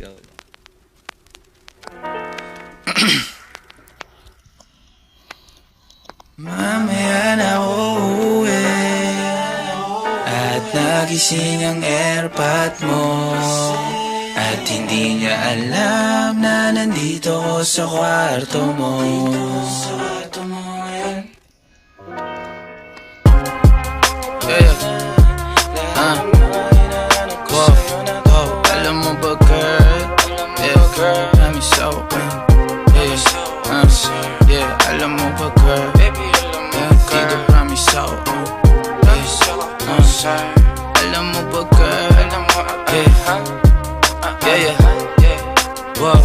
ikaw. Mamaya na uuwi at nagising ang airpot mo, at hindi niya alam na nandito ko sa kwarto mo. Alam mo ba girl? Girl, I'm so alam mo ba girl? Dito promise ako. Alam mo ba girl? Wow.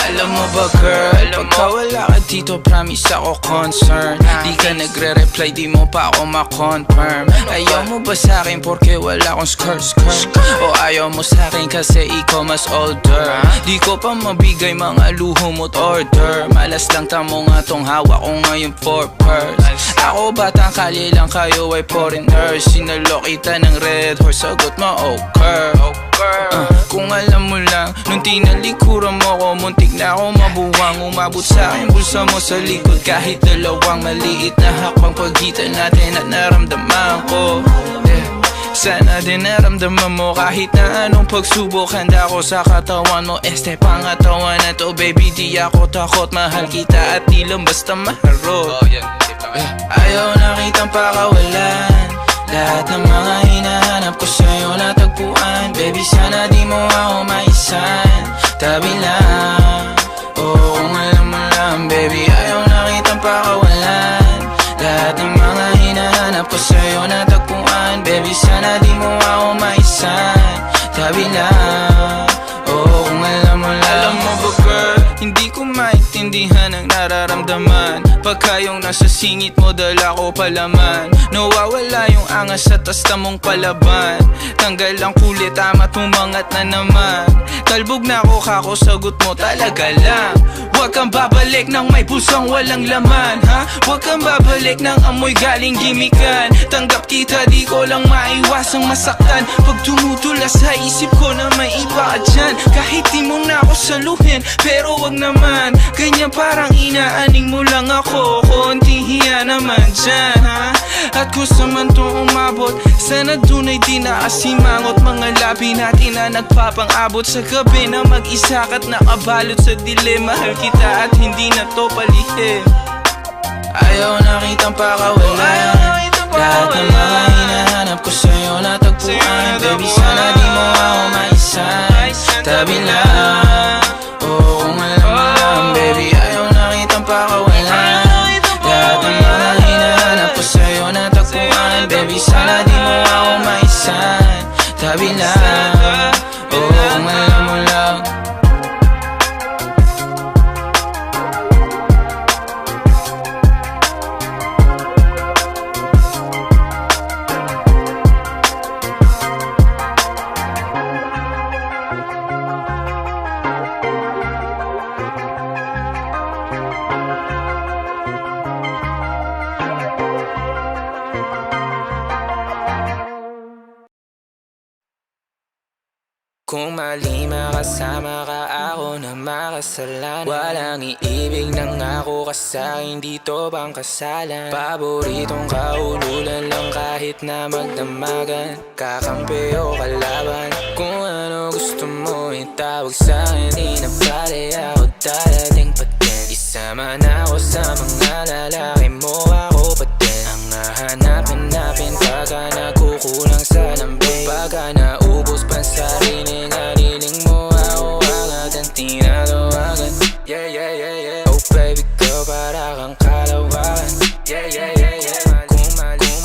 Alam mo ba girl, pagka wala ka dito promise ako concern. Di ka nagre-reply, di mo pa ako ma-confirm. Ayaw mo ba sa'kin porque wala akong skirt? O ayaw mo sa'kin kasi ikaw mas older? Di ko pa mabigay mga luho mo't order. Malas lang tamo nga tong hawak ko ngayon for purse. Ako batang kali lang, kayo ay foreigners. Sinalo kita ng red horse, sagot mo okay. Kung alam mo lang, nung tinalikuran mo ko, muntik na ako mabuwang. Umabot sa'kin bulsa mo sa likod, kahit dalawang maliit na hakbang pagitan natin at naramdaman ko. Sana din naramdaman mo kahit na anong pagsubok. Handa ko sa katawan mo, este pangatawan na to. Baby di ako takot, mahal kita at di lang basta maharot. Ayaw na kitang pakawalan, lahat ng mga hinahanap ko sa'yo natagpuan. Baby sana di mo ako maisan, tabi lang. Oo kung alam mo lang baby, ayaw na kitang pakawalan, lahat ng mga hinahanap ko sa'yo natagpuan. Baby sana di mo ako maisan, tabi lang. Oo kung alam mo lang. Alam mo ba girl, hindi ko maintindihan ang nararamdaman pagka yung nasa singit mo dala ko palaman. Nawawala yung angas sa tasta mong palaban. Tanggal ang kulit, ama't umangat na naman. Talbog na ako kako, sagot mo talaga lang. Huwag kang babalik ng may pusang walang laman, ha? Huwag kang babalik ng amoy galing gimikan. Tanggap kita, di ko lang maiwasang masaktan. Pag tumutula sa isip ko na may iba ka dyan, kahit di mo na ako saluhin, pero wag naman ganyan, parang inaaning mo lang ako. Konting hiya naman dyan, ha? At kung saan to umabot, sana dun ay di nakasimangot. Mga labi natin na nagpapang-abot sa gabi na mag-isa ka't nakabalot sa dilim. Mahal kita at hindi na to palihim. Ayaw na kitang pakawalan, lahat ng mga hinahanap ko sa'yo natagpuan. Baby sana di mo ako maisan, tabi lang. Oo kung alam mo lang baby, ayaw na kitang pakawalan, lahat ng mga hinahanap ko sa'yo natagpuan. Baby sana di mo ako maisan, tabi lang. Oo kung alam mo lang. Kung mali makasama ka, ako na makasalanan. Walang iibig ng ako ka sa'kin, dito bang kasalan? Paboritong kaululan lang kahit na magdamagan. Kakampi o kalaban, kung ano gusto mo itawag sa'kin. Di na pare ako dadaling pa din. Isama na ako sa mga lalaki mo, ako pa din ang hahanap-hanapin pagka nagkukulang sa lambing. Pagka naubos pa sarili haliling mo, ako agad ang tinatawagan. Oh baby girl, para kang kalawakan.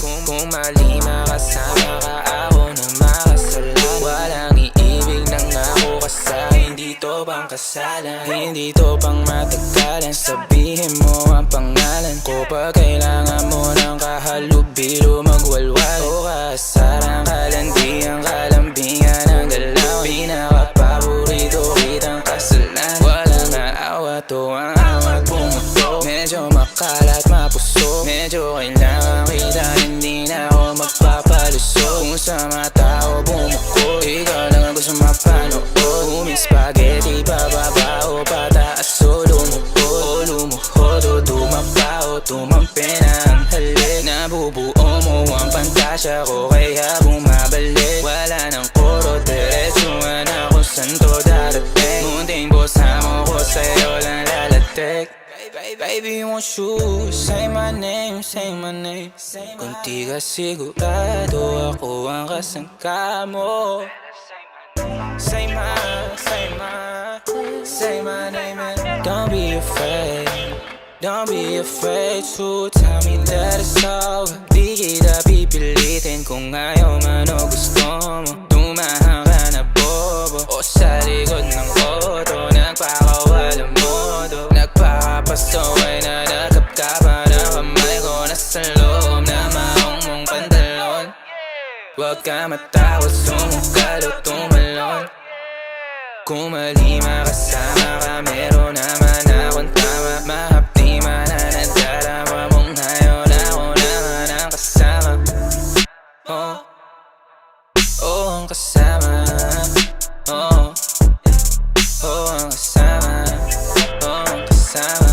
Kung mali makasama ka, ako na makasalanan. Walang iibig ng ako ka sa'kin, dito bang kasalan? Hindi to pang matagalan, sabihin mo ang pangalan ko pag kailangan mo ng kahalubilo magwalwal. O kasarang kalandiang kalambingan ng galaw. Pinaka-paborito kitang kasalan. Walang aawa to ang awat pumato. Medyo makalat mapuso, medyo kailangan kita, hindi na ako magpapalusot. Kung sa mata ko bumuko, ikaw lang ang gusto mapanood. luming spaghetti, pababa o pataas o lumuhod o tumaba o tumampi na ang halik. Nabubuo mo ang pantasya ko kaya bumabalik. Wala nang kuro, diretsuhan ako saan to darating. Munting bosamo ko sa'yo lang lalatik. Baby, won't you say my name, say my name. Kung di ka sigurado, ako ang kasangka mo. Say my name and don't be afraid. Don't be afraid to tell me that it's over. Di kita pipilitin kung ayaw man o gusto mo. Tumahang ka na bobo o sa likod ng auto. Nagpakawalang modo, nagpapasaway na nakapkapan ang kamay ko. Nasa loob na maong mong pantalon. Huwag ka matakot, sumukal o tumalon. Kung mali makasama ka, meron naman akong tama. Mahapdi man na nadarama mong ngayon ako naman ang kasama. Oh, oh ang kasama. Oh, oh ang kasama. Oh ang kasama.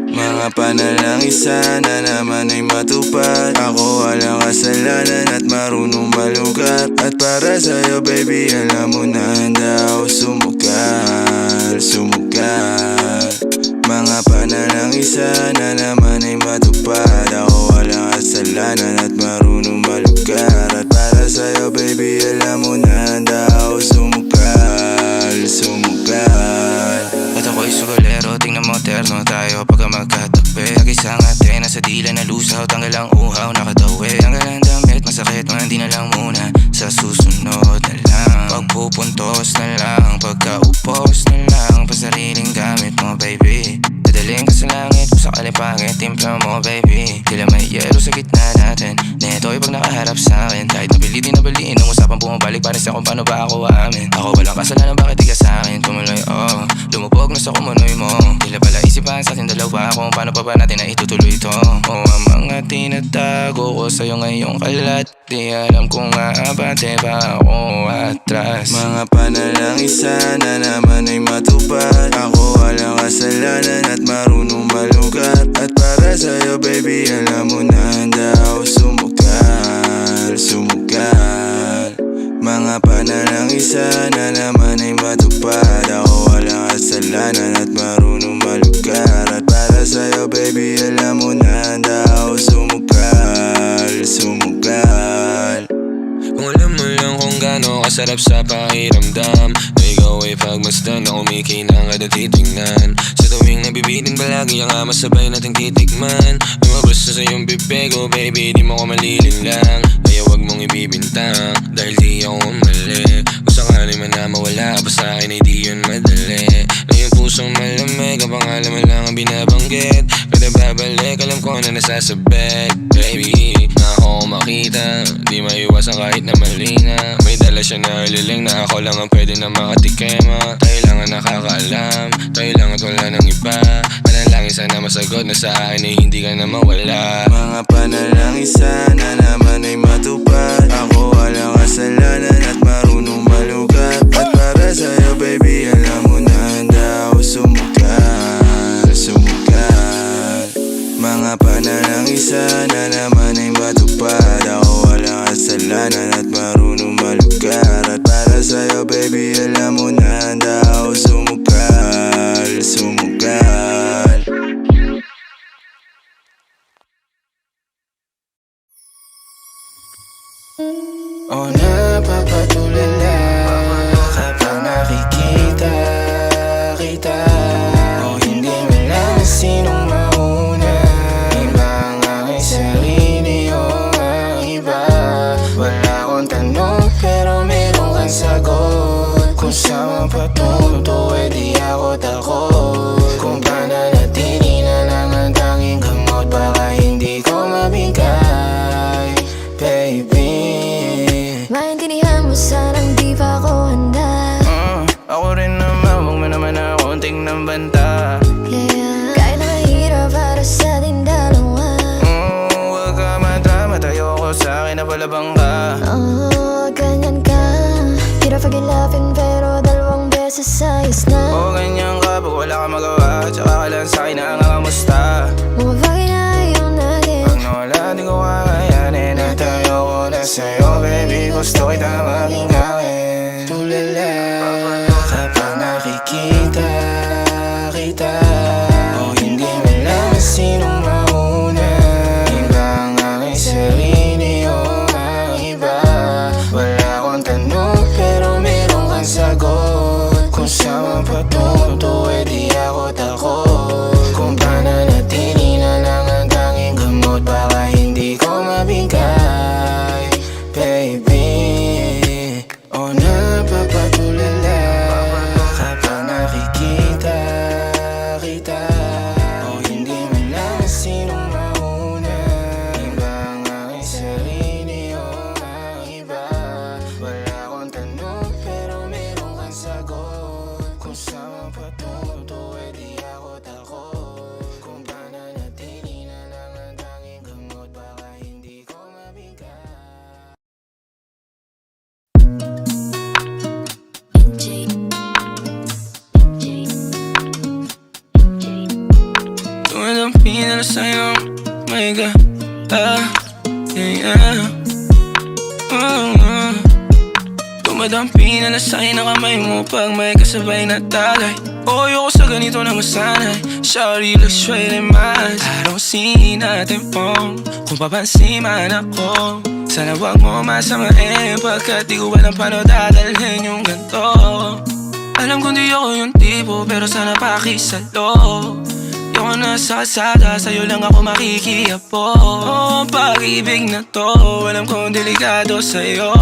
Mga panalangin sana naman ay matupad. Ako walang kasalanan at marunong malugat. At para sa'yo baby, alam mo na handa ako sumugal. Mga panalangin sana naman ay matupad. Ako walang kasalanan at marunong malugat. At para sa'yo baby, alam mo na handa ako sumugal. At ako'y sugalero, tingnan mo terno tayo pagka magkatabi. Nag-isang ate, nasa dila na lusaw, tanggal ang uhaw, nakatawi. Tanggal ang damit, masakit, hindi na lang muna. Sa susunod na lang, pagpupuntos na lang, pagkaupos na lang, pasariling gamit mo baby. Dadaling ka sa langit, sa kalipangit, timpla mo baby. Tila may yelo sa gitna natin, neto'y pag nakaharap sa'kin. Kahit napilitin na baliin, nung usapang bumabalik, parang sa kung paano ba ako aamin. Ako walang kasalanan, bakit di ka sa'kin tumuloy, oh. Lumubog na sa kumunoy mo, tila pala isipan sa ating dalawa kung paano pa ba natin na itutuloy ito. Oh, ang mga tinatago ko sa'yo ngayong kalat, di alam kung aabante pa ako atras. Mga panalangin sana naman ay matupad. Ako walang kasalanan at marunong malugat. At para sa'yo baby, alam mo na handa ako sumugal. Mga panalangin sana naman ay matupad. Ako walang kasalanan at marunong malugat. At para sa'yo baby, alam mo na handa ako sumugal. Kung alam mo lang kung gaano kasarap sa pakiramdam na ikaw ay pagmasdan na kumikinang at titignan. Sa tuwing nabibitin palagi ang masabay nating titikman. Lumabas na sa iyong bibig, oh baby, di mo ko maliling lang. Kaya wag mong ibibintang, dahil di ako mali. Kung sakali man na mawala pa sa akin ay di yun madali. Na yung pusong malamig, ang pangalan mo lang ang binabanggit. Kada babalik, alam ko na nasasabik. Baby, na ako makita, di maiwasan kahit na mali na. May dala siya na ililing na ako lang ang pwede na makatikema. Tayo lang ang nakakaalam, tayo lang at wala ng iba. Panalangin sana masagot na sa akin ay hindi ka na mawala. Mga panalangin sana naman ay matupad. Ako walang kasalanan at marunong malugat. At para sa'yo baby, alam mo na handa ako sumugal. Mga panalangin sana naman ay matupad. Ako walang kasalanan at marunong malugat. At para sa'yo baby, alam mo na handa ako sumugal. O napapatulala kapag nakikita kita. O hindi malaman sinong mauna, iba ang aking sarili o ang iba. Wala akong tanong pero meron kang sagot. Kung saan patunto eh di ako takot. Kung pananatili na lang ang tanging gamot, baka hindi ko mabigay, baby. sa'kin na palabang ka. Ganyan ka. Hirap pag-ilapin pero dalawang beses ayos na. Ganyan ka pag wala ka magawa. Tsaka ka lang sa'kin na kamusta. Mga bagay na ayaw natin. Pag nawala di ko kakayanin. At ayoko na sa'yo baby, gusto kita maging akin. Tulala kapag nakikita kita, hindi mo lang sinong mauna. Iba ang aking sarili o ang iba. Wala akong tanong pero meron kang sagot. Kung saan patunto di ako takot. Kung pananatili na lang ang tanging gamot, baka hindi ko mabigay, baby. O napapatulala kapag nakikita kita, hindi mo lang sinong mauna. Iba ang aking sarili o ang iba. Wala akong tanong pero meron kang sagot. Kung saan patunto di ako takot. Kung pananatili na lang ang tanging gamot, baka hindi ko mabigay. Tumadampi na lang sa'yo, my God. Tumadampi na lang sa'yo na kamay mo pag may kasabay na tagay. Ayoko sa ganito na masanay. Sorry, look straight in my eyes. I don't see nothing wrong kung papansin man ako. Sana wag mo masamain pagkat di ko alam paano dadalhin yung ganito. Alam kong di ako yung tipo pero sana pakisalo. Ayoko na sa kalsada, sa'yo lang ako makikiapo. Ang pag-ibig na to, alam kong delikado sa'yo.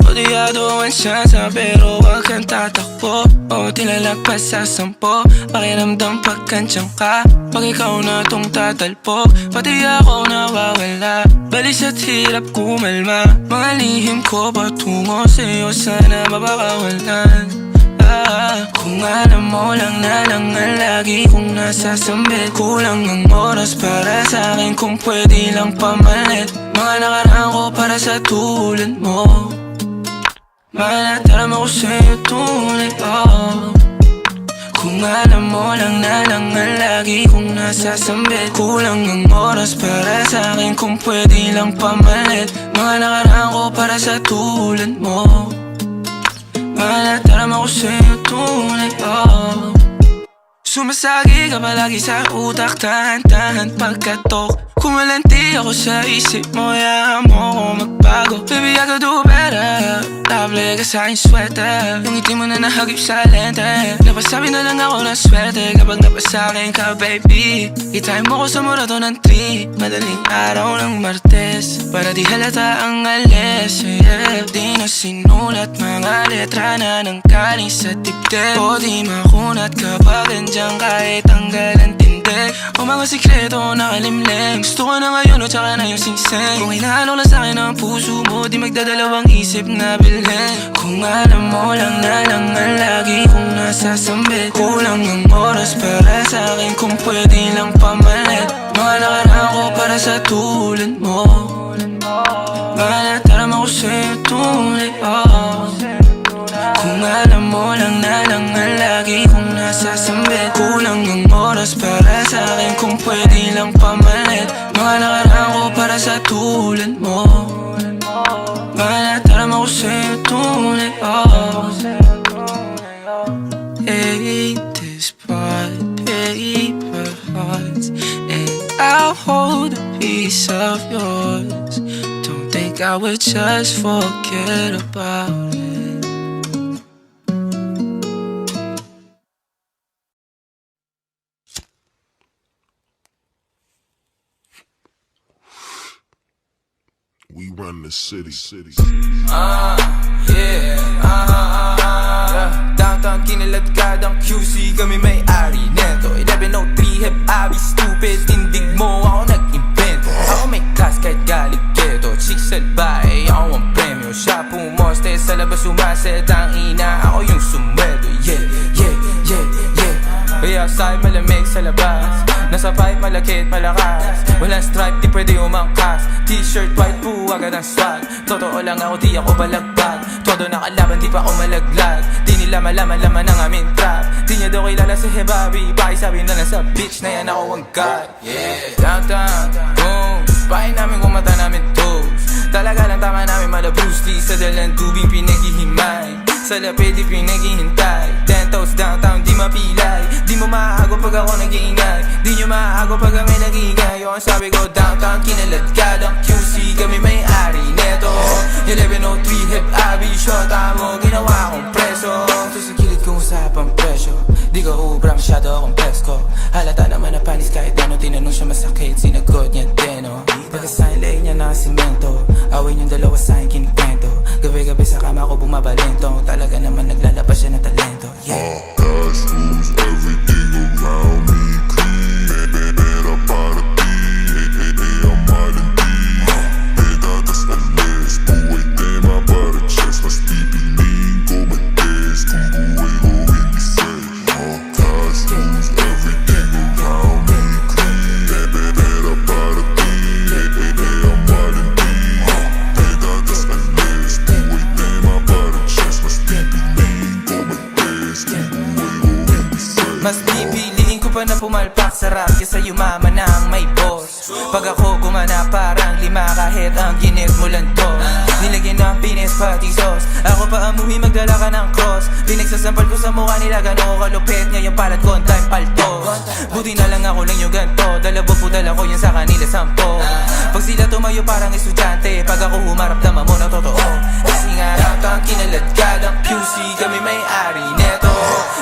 Odiado ang siyansa pero wag kang tatakbo. Tilalagpas sa 10, pakiramdam pagkansyang ka. Pag ikaw na tong tatalpo, pati ako nawawala. Balis at hirap kumalma, mga lihim ko patungo sa'yo sana mabakawalan. Kung alam mo lang na lang ang lagi kong nasasambit. Kulang ang oras para sa'kin kung pwede lang pamalit. Mga nakaraan ko para sa tulad mo. Malataram ako sa'yo tunay, Kung alam mo lang na lang ang lagi kong nasasambit. Kulang ang oras para sa'kin kung pwede lang pamalit. Mga nakaraan ko para sa tulad mo. Malataram ako sa'yo tunay, Sumasagi ka palagi sa utak, tahan-tahan pagkatok. Kumalanti ako sa isip mo, hayaan mo ako magbago. Baby, I could do better. Table ka sa aking sweater, yung ngiti mo na nahagip sa lente. Napasabi na lang ako ng swerte kapag napasakin ka, baby. Itain mo ko sa murato ng 3, madaling araw ng Martes, para di halata ang alis. Di na sinulat mga letra na nanggaling sa dibdib. O di makunat kapag andyan kahit tanggal ang tindig. O mga sikreto nakalimlim, gusto ko na ngayon o tsaka na yung singsing. Kung hinahalo lang sa'kin ang puso mo, di magdadalawang isip na bilhin. Kung alam mo lang na lang ang lagi kong nasasambit. Kulang ang oras para sa'kin kung pwede lang pamalit. Mga nakaraan ko para sa tulad mo. Malataram ako sa'yo tunay, Kung alam mo lang na lang ang lagi kong nasasambit. Kulang ang oras para sa'kin kung pwede lang pamalit. Mga nakaraan ko para sa tulad mo. Malataram ako sa'yo tunay, Hate this part, paper hearts, and I'll hold a piece of yours. Don't think I would just forget about it. We run the city. Downtown kinaladkadang QC, kami may-ari neto. 1103 hep abi stupid, tindig mo ako nag-invento. Ako may class kahit galing keto, chicks at bae, ako ang premyo. Siya pumoste sa labas, sumaset ang ina, ako yung sumweldo. Yeah. Kaya outside malamig sa labas, Nasa pipe, malakit, malakas. Walang stripe, di pwede umangkas. T-shirt, white po, agad ang swag. Totoo lang ako, di ako balagbag. Todo nakalaban, di pa ako malaglag. Di nila malaman-laman ang aming trap. Di niya daw kilala si Hebabi. Pakisabi na lang sa bitch na yan ako ang god. Downtown, boom. Bahay namin kung mata namin toes. Talaga lang tama namin mala Bruce Lee. Sa dalang tubig pinaghihimay. Sa lapid di pinaghihintay. 10 toes downtown di mapilay. Di mo maago pag ako nag-iingay. Di nyo maago pag kami nag-iingay. Yung sabi ko downtown kinaladkad ang QC. Kami may-ari neto 1103 hip abi. Shota mo ginawa kong preso. So sa kilid kong usapang presyo. Di ko ubra masyado akong pesko. Halata naman na panis kahit ano. Tinanong siya masakit, sinagot niya din oh. Pagkasahin leg niya na simento. Awin yung dalawa sa'kin kinikwento. Gabi-gabi sa kama ko bumabalento. Talaga naman naglalabas siya ng talento. Cash rules everything around me. Clean, pera para ti. Ang malandi. Pedatas alis. Buhay tema para chest. Mas pipiliin ko mag-test. Kung buhay ko hindi safe. Cash rules everything around me. Clean, pera para ti. Ang malandi. Pedatas alis. Buhay tema para chest. Mas pipiliin ko mag-test. Kung buhay ko hindi safe. Mas pipiliin ko pa na pumalpak sa rap kesa yumaman ng may boss. Pag ako gumana parang lima kahit ang ginit mo lang to. Nilagyan ng pinis pati sauce. Ako pa amuhi magdala ka ng cross. Pinagsasampal ko sa mukha nila gano'ng kalupit. Ngayon palat ko ang time palto. Buti na lang ako lang yung ganto. Dalabo po dala ko yun sa kanila 10. Pag sila tumayo parang estudyante. Pag ako humarap naman mo na totoo. Kasi nga downtown kinaladkad ang QC. Kami may-ari neto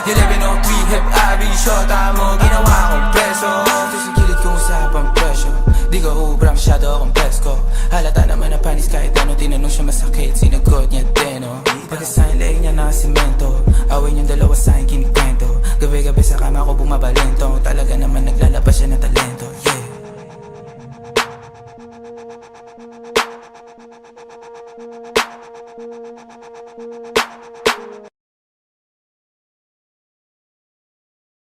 1103 hip abi. Shota mo ginawa kong preso. So sa kilid kong usapang presyo. Di ko ubra masyado akong pesko. Halata naman na panis kahit ano. Tinanong siya masakit, sinagot niya din oh. Pagkasahin leg niya na simento. Awin yung dalawa sa'kin kinikwento. Gabi-gabi sa kama ko bumabalento. Talaga naman naglalabas siya ng talento.